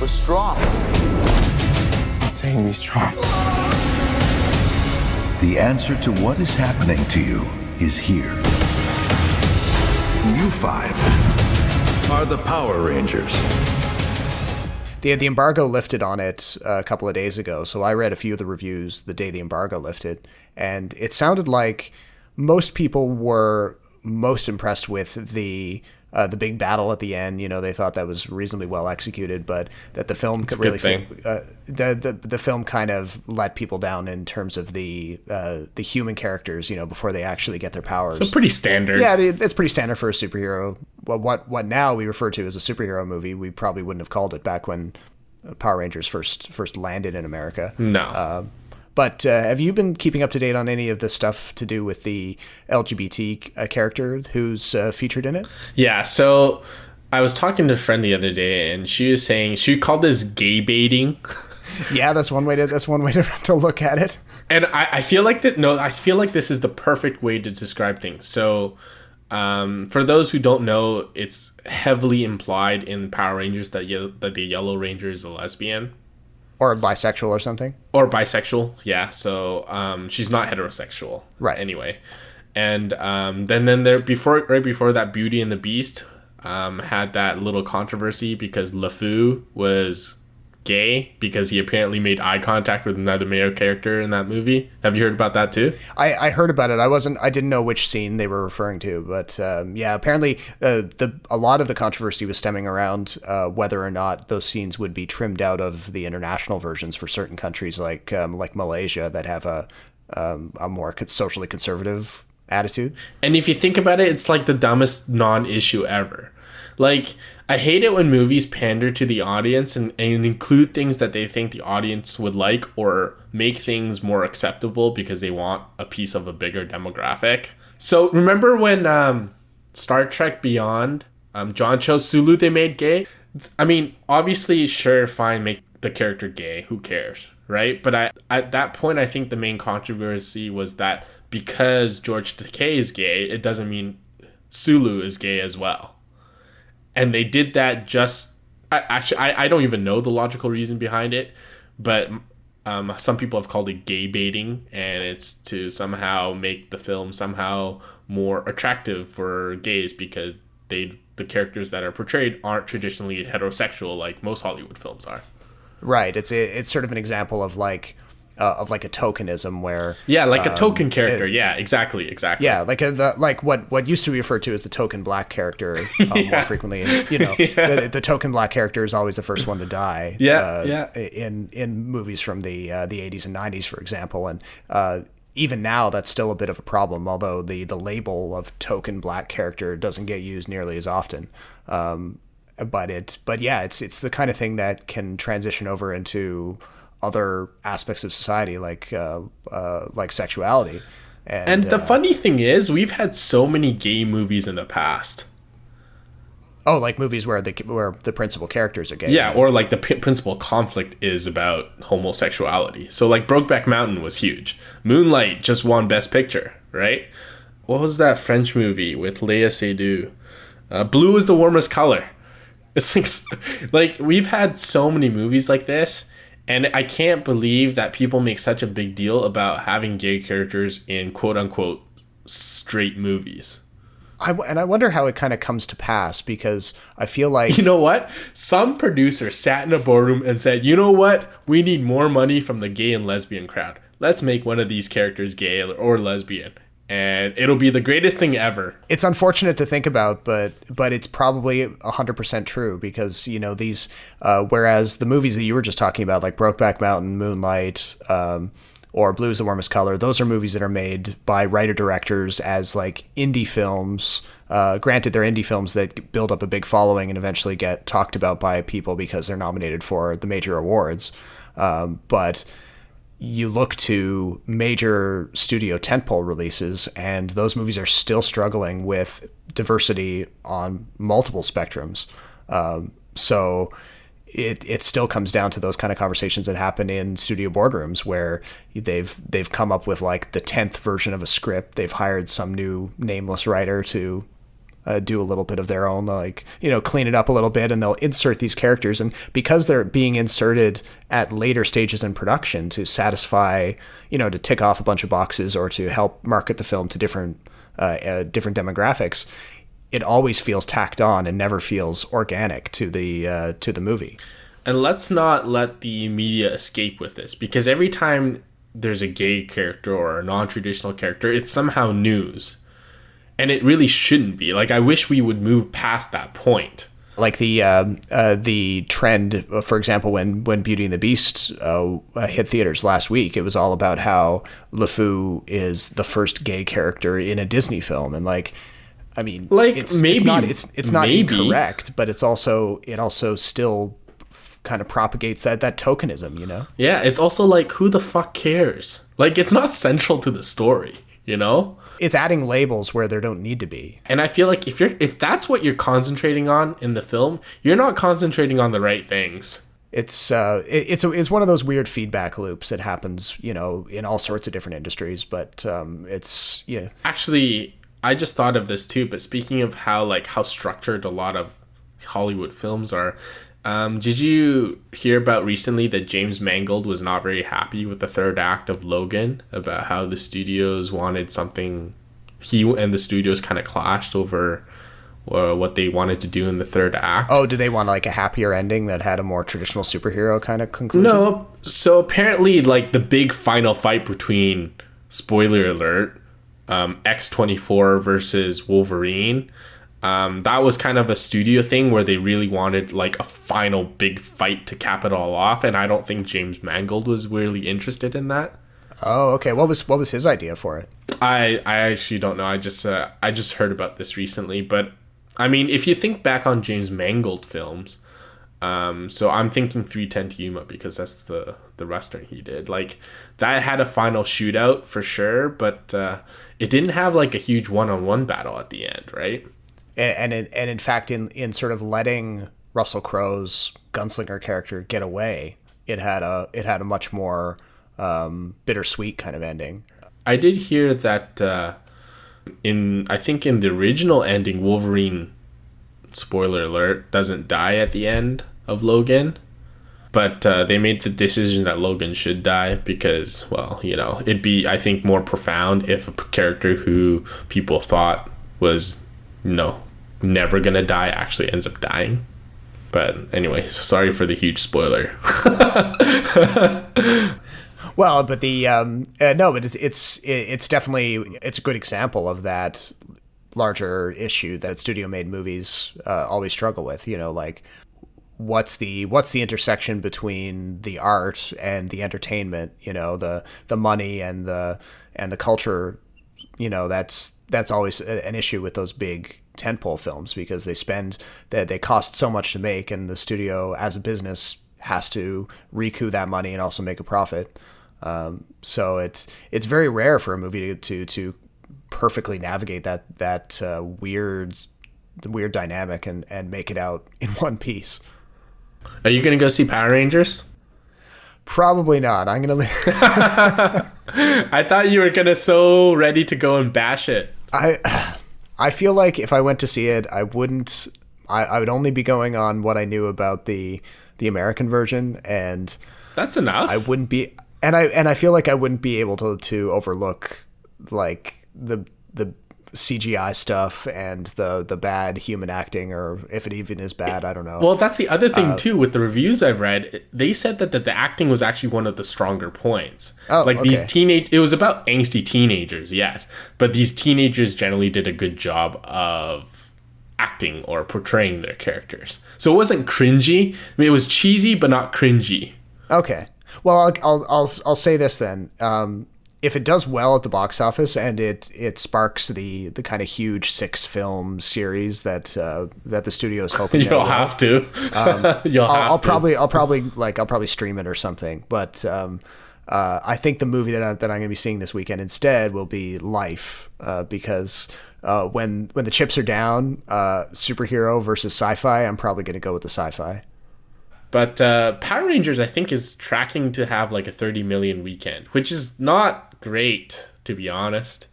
We're strong. Insanely strong. The answer to what is happening to you is here. You five are the Power Rangers. The embargo lifted on it a couple of days ago, so I read a few of the reviews the day the embargo lifted, and it sounded like most people were most impressed with the big battle at the end. You know, they thought that was reasonably well executed, but that the film could really the film kind of let people down in terms of the human characters, you know, before they actually get their powers. So pretty standard. Yeah, it's pretty standard for a superhero. Well, what now we refer to as a superhero movie, we probably wouldn't have called it back when Power Rangers first landed in America. No. But have you been keeping up to date on any of the stuff to do with the LGBT character who's featured in it? Yeah, so I was talking to a friend the other day, and she was saying she called this gay baiting. Yeah, that's one way to look at it. And I feel like that. No, I feel like this is the perfect way to describe things. So, for those who don't know, it's heavily implied in Power Rangers that the Yellow Ranger is a lesbian. Or bisexual or something. Or bisexual, yeah. So she's not heterosexual, right? Anyway, and then there right before that, Beauty and the Beast had that little controversy because LeFou was gay because he apparently made eye contact with another male character in that movie. Have you heard about that too? I heard about it. I didn't know which scene they were referring to, but yeah, apparently a lot of the controversy was stemming around whether or not those scenes would be trimmed out of the international versions for certain countries like Malaysia that have a more socially conservative attitude. And if you think about it, it's like the dumbest non-issue ever. Like, I hate it when movies pander to the audience and include things that they think the audience would like or make things more acceptable because they want a piece of a bigger demographic. So remember when Star Trek Beyond, John chose Sulu, they made gay? I mean, obviously, sure, fine, make the character gay. Who cares, right? But at that point, I think the main controversy was that because George Takei is gay, it doesn't mean Sulu is gay as well. And they did that I don't even know the logical reason behind it, but some people have called it gay baiting, and it's to somehow make the film somehow more attractive for gays because the characters that are portrayed aren't traditionally heterosexual like most Hollywood films are. Right. It's sort of an example of like a tokenism where a token character. Yeah, exactly. Yeah, like what used to be referred to as the token black character more frequently. And, you know, the token black character is always the first one to die. Yeah. In movies from the 80s and 90s, for example, and even now, that's still a bit of a problem, although the label of token black character doesn't get used nearly as often. But yeah, it's the kind of thing that can transition over into other aspects of society, like sexuality. And the funny thing is, we've had so many gay movies in the past. Oh, like movies where the principal characters are gay. Yeah, or like the principal conflict is about homosexuality. So like Brokeback Mountain was huge. Moonlight just won Best Picture, right? What was that French movie with Léa Seydoux? Blue is the warmest color. It's like we've had so many movies like this, and I can't believe that people make such a big deal about having gay characters in quote unquote straight movies. I wonder how it kind of comes to pass, because I feel like... You know what? Some producer sat in a boardroom and said, you know what? We need more money from the gay and lesbian crowd. Let's make one of these characters gay or lesbian. And it'll be the greatest thing ever. It's unfortunate to think about, but it's probably 100% true, because, you know, these... whereas the movies that you were just talking about, like Brokeback Mountain, Moonlight... or Blue is the Warmest Color, those are movies that are made by writer-directors as like indie films. Granted, they're indie films that build up a big following and eventually get talked about by people because they're nominated for the major awards. But you look to major studio tentpole releases, and those movies are still struggling with diversity on multiple spectrums. So... It still comes down to those kind of conversations that happen in studio boardrooms, where they've come up with like the 10th version of a script. They've hired some new nameless writer to do a little bit of their own, like, you know, clean it up a little bit, and they'll insert these characters. And because they're being inserted at later stages in production to satisfy, you know, to tick off a bunch of boxes or to help market the film to different demographics, it always feels tacked on and never feels organic to the movie. And let's not let the media escape with this, because every time there's a gay character or a non-traditional character, it's somehow news. And it really shouldn't be. Like, I wish we would move past that point. Like the trend, for example, when Beauty and the Beast hit theaters last week, it was all about how LeFou is the first gay character in a Disney film, and like, I mean, like, it's not incorrect, but it also still kind of propagates that tokenism, you know? Yeah, it's also like, who the fuck cares? Like, it's not central to the story, you know? It's adding labels where there don't need to be. And I feel like if that's what you're concentrating on in the film, you're not concentrating on the right things. It's one of those weird feedback loops that happens, you know, in all sorts of different industries, but it's, yeah. Actually, I just thought of this too, but speaking of how structured a lot of Hollywood films are, did you hear about recently that James Mangold was not very happy with the third act of Logan, about how the studios wanted something, he and the studios kind of clashed over what they wanted to do in the third act? Oh, did they want like a happier ending that had a more traditional superhero kind of conclusion? No. So apparently, like, the big final fight between, spoiler alert, X-24 versus Wolverine, that was kind of a studio thing where they really wanted like a final big fight to cap it all off, and I don't think James Mangold was really interested in that. Oh, okay. What was his idea for it? I actually don't know. I just heard about this recently, but I mean, if you think back on James Mangold films, so I'm thinking 3:10 to Yuma because that's the Western he did. Like, that had a final shootout for sure, but it didn't have like a huge one-on-one battle at the end, right? And in fact, in sort of letting Russell Crowe's gunslinger character get away, it had a much more bittersweet kind of ending. I did hear that I think in the original ending, Wolverine, spoiler alert, doesn't die at the end of Logan, but they made the decision that Logan should die because, well, you know, it'd be, I think, more profound if a character who people thought was, you know, never gonna die actually ends up dying. But anyway, so sorry for the huge spoiler. Well, but but it's definitely, it's a good example of that larger issue that studio made movies always struggle with. You know, like, what's the intersection between the art and the entertainment, the money and the culture. That's always an issue with those big tentpole films, because they cost so much to make, and the studio as a business has to recoup that money and also make a profit. So it's very rare for a movie to perfectly navigate that weird dynamic and make it out in one piece. Are you gonna go see Power Rangers? Probably not. I'm gonna. I thought you were gonna so ready to go and bash it. I feel like if I went to see it, I wouldn't. I would only be going on what I knew about the American version, and that's enough. I wouldn't be, and I feel like I wouldn't be able to overlook like the CGI stuff and the bad human acting, or if it even is bad, I don't know. Well, that's the other thing too. With the reviews I've read, they said that the acting was actually one of the stronger points. Oh, like okay. it was about angsty teenagers, yes, but these teenagers generally did a good job of acting or portraying their characters. So it wasn't cringy. I mean, it was cheesy, but not cringy. Okay. Well, I'll say this then. If it does well at the box office and it sparks the kind of huge 6-film series that the studio is hoping, You'll have to. I'll probably stream it or something. But I think the movie that I'm going to be seeing this weekend instead will be Life, because when the chips are down, superhero versus sci-fi, I'm probably going to go with the sci-fi. But Power Rangers, I think, is tracking to have like a 30 million weekend, which is not great, to be honest.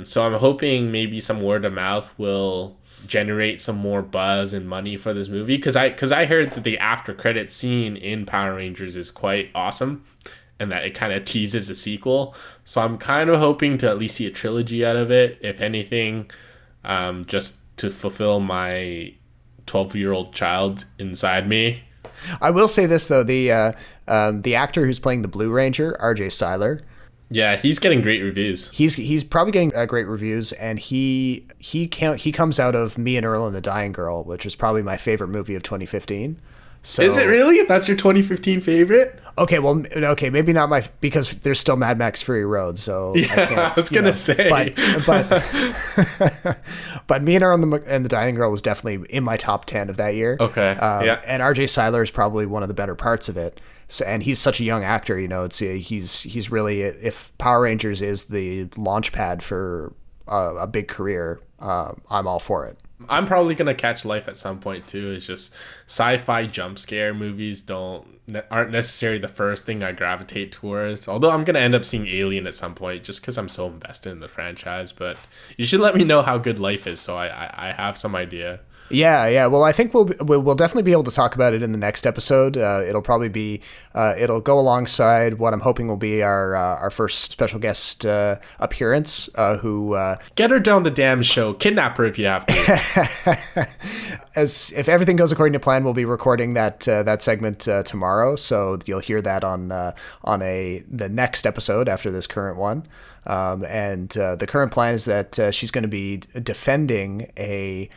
So I'm hoping maybe some word of mouth will generate some more buzz and money for this movie. Because I heard that the after credit scene in Power Rangers is quite awesome, and that it kind of teases a sequel. So I'm kind of hoping to at least see a trilogy out of it, if anything, just to fulfill my 12-year-old child inside me. I will say this though, the actor who's playing the Blue Ranger, R.J. Styler. Yeah, he's getting great reviews. He's probably getting great reviews, and he comes out of Me and Earl and the Dying Girl, which is probably my favorite movie of 2015. So, is it really? That's your 2015 favorite? Okay, well, maybe not because there's still Mad Max Fury Road. So yeah, I was gonna say, but Me and Earl and the Dying Girl was definitely in my top 10 of that year. Okay, yeah, and R.J. Styler is probably one of the better parts of it. So, and he's such a young actor, he's really, if Power Rangers is the launch pad for a big career, I'm all for it. I'm probably gonna catch Life at some point too. It's just sci-fi jump scare movies aren't necessarily the first thing I gravitate towards. Although I'm gonna end up seeing Alien at some point, just because I'm so invested in the franchise. But you should let me know how good Life is, so I have some idea. Yeah. Well, I think we'll definitely be able to talk about it in the next episode. It'll probably be it'll go alongside what I'm hoping will be our first special guest appearance. Who get her down the damn show, kidnap her if you have to. As if everything goes according to plan, we'll be recording that segment tomorrow, so you'll hear that on the next episode after this current one. And the current plan is that she's going to be defending a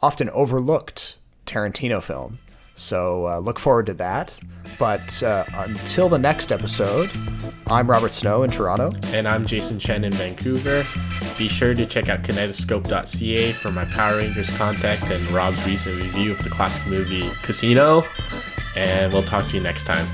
often overlooked Tarantino film. So look forward to that. But until the next episode, I'm Robert Snow in Toronto. And I'm Jason Chen in Vancouver. Be sure to check out kinetoscope.ca for my Power Rangers contact and Rob's recent review of the classic movie Casino. And we'll talk to you next time.